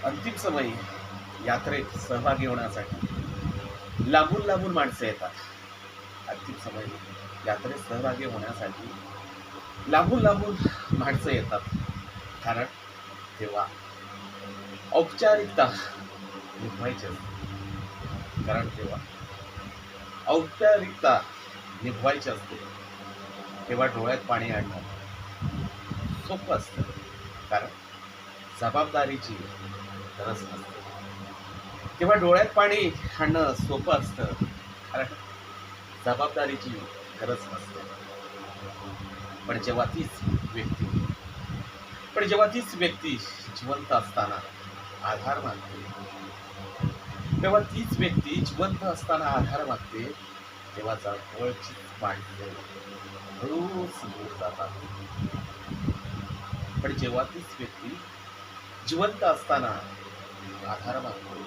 अंतिम समयी यात्रेत सहभागी होण्यासाठी लांबून लांबून माणसं येतात. अंतिम समयी यात्रेत सहभागी होण्यासाठी लांबून लांबून माणसं येतात. कारण तेव्हा औपचारिकता निभवायची असते. कारण तेव्हा औपचारिकता निभवायची असते. तेव्हा डोळ्यात पाणी आणणं सोपं असतं. कारण जबाबदारीची गरज नसते. तेव्हा डोळ्यात पाणी आणणं सोपं असतं. कारण जबाबदारीची गरज नसते. पण जेव्हा तीच व्यक्ती जेव्हा तीच व्यक्ती जिवंत असताना आधार मागते, तेव्हा तीच व्यक्ती जिवंत असताना आधार मागते, तेव्हा जवळची माणसे हळूच दूर जातात. पण जेव्हा तीच व्यक्ती जिवंत असताना आधार मागते,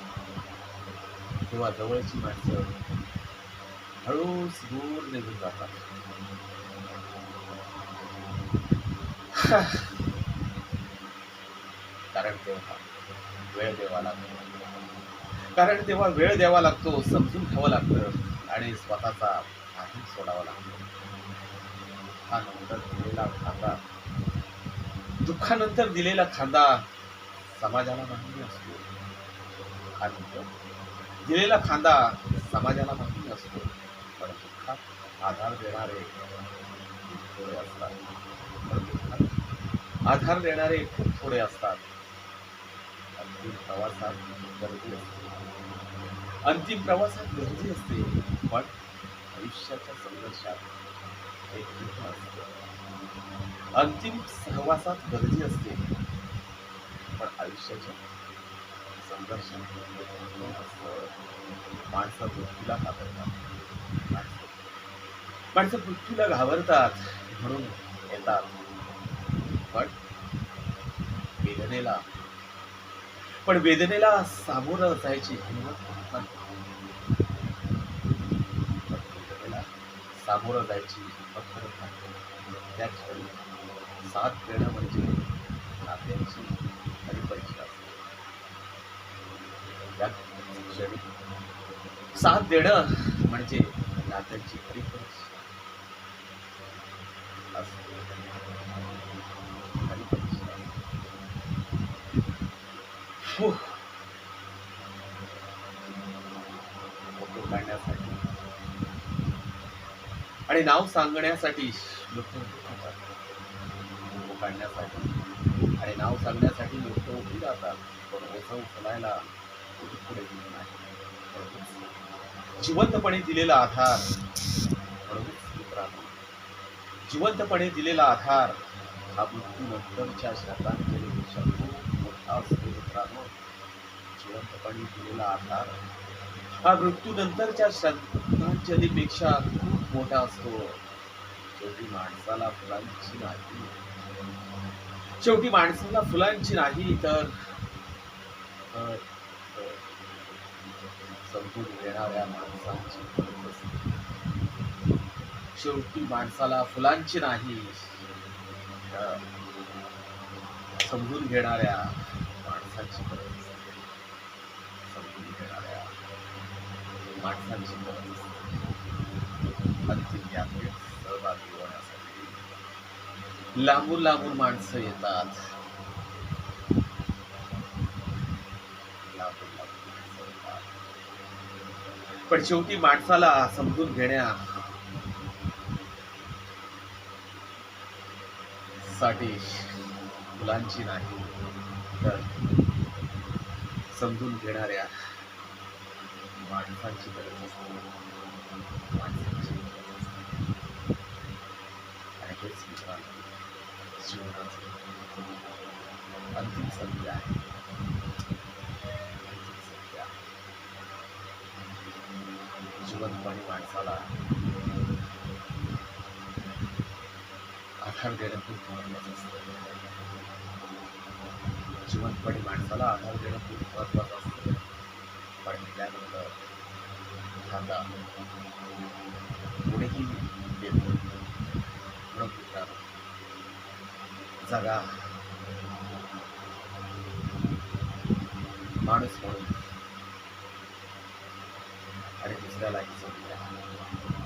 तेव्हा जवळची माणसं हळूच दूर निघून जातात. कारण तेव्हा वेळ द्यावा लागतो. कारण तेव्हा वेळ द्यावा लागतो, समजून घ्यावं लागतं आणि स्वतःचा आधी सोडावा लागतो. दुःखानंतर दिलेला खांदा समाजाला मान्य असतो. दुःखानंतर दिलेला खांदा समाजाला मान्य असतो. पण दुःखात आधार देणारे खूप थोडे असतात. आधार देणारे खूप थोडे असतात. अंतिम प्रवासात गर्दी असते. अंतिम प्रवासात गर्दी असते. पण आयुष्याच्या संघर्षात एक युद्ध असते. अंतिम सहवासात गर्दी असते. पण आयुष्याच्या संघर्षात माणसं मृत्यूला घाबरतात. माणसं मृत्यूला घाबरतात म्हणून येतात. पण वेदनेला वेदनेला सामोरं जायची हिंमत नाही. वेदनेला सामोरं जायची हिंमत करत नाही. त्या क्षणी साथ देणं म्हणजे नात्याची खरी परीक्षा असते. त्या क्षणी साथ देणं म्हणजे नात्याची खरी परीक्षा असते. खरी परीक्षा. फोटो काढण्यासाठी आणि नाव सांगण्यासाठी लोक फोटो काढण्यासाठी आणि नाव सांगण्यासाठी लोक उभी राहतात. पण ओझं उचलायला पुढे गेले नाही. जिवंतपणे दिलेला आधार म्हणूनच मित्रांनो, जिवंतपणे दिलेला आधार हा मृत्यूनंतरच्या श्रद्धांजलीपेक्षा खूप मोठा असतो. मित्रांनो, जिवंतपणे दिलेला आधार हा मृत्यूनंतरच्या श्रद्धांजलीपेक्षा खूप मोठा असतो. शेवटी माणसाला फुलांची नाही शेवटी माणसाला फुलांची नाही तर समजून घेणाऱ्या माणसांची गरज असते. शेवटी माणसाला फुलांची नाही तर समजून घेणाऱ्या माणसांची गरज असते. समजून घेणाऱ्या माणसांची गरज असते. अंतिम यात्रेत सहभागी होण्यासाठी लांबून लांबून माणसं येतात. लांबून लांबून माणसं येतात. पण शेवटी माणसाला समजून घेण्यासाठी फुलांची नाही तर समजून घेणाऱ्या माणसांची गरज असते. माणसांची गरज असते. आणि हेच मित्रांनो जीवनाचं अंतिम सत्य आहे. अंतिम सत्य आहे. जिवंतपणे माणसाला आधार देणं खूप महत्वाचं असतं. जिवंतपणे माणसाला आधार देणं खूप महत्वाचं असतं. पण त्यानंतर एखादा पुढेही येतो. म्हणून मित्रांनो, जगा माणूस म्हणून आणि दुसऱ्यालाही समजा.